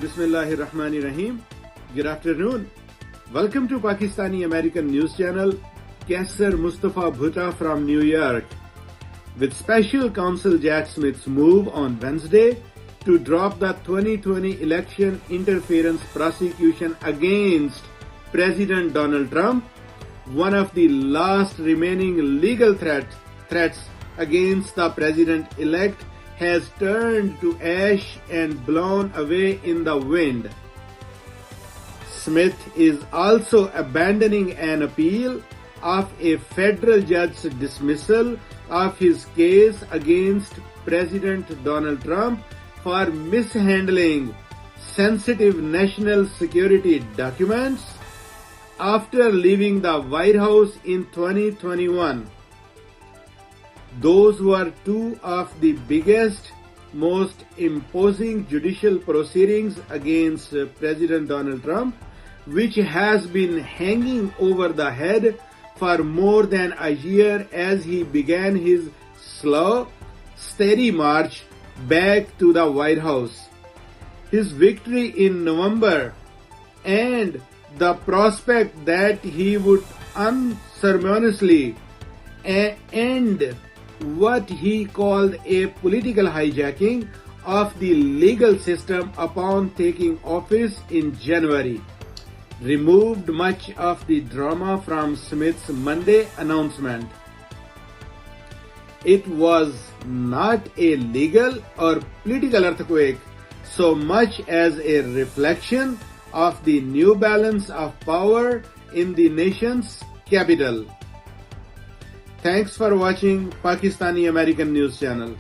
Bismillahirrahmanirrahim. Good afternoon. Welcome to Pakistani American News Channel. Qasser Mustafa Bhutta from New York. With Special Counsel Jack Smith's move on Wednesday to drop the 2020 election interference prosecution against President Donald Trump, one of the last remaining legal threats against the president-elect has turned to ash and blown away in the wind. Smith is also abandoning an appeal of a federal judge's dismissal of his case against President Donald Trump for mishandling sensitive national security documents after leaving the White House in 2021. Those were two of the biggest, most imposing judicial proceedings against President Donald Trump, which has been hanging over the head for more than a year as he began his slow, steady march back to the White House. His victory in November and the prospect that he would unceremoniously end what he called a political hijacking of the legal system upon taking office in January removed much of the drama from Smith's Monday announcement. It was not a legal or political earthquake so much as a reflection of the new balance of power in the nation's capital. Thanks for watching Pakistani American News Channel.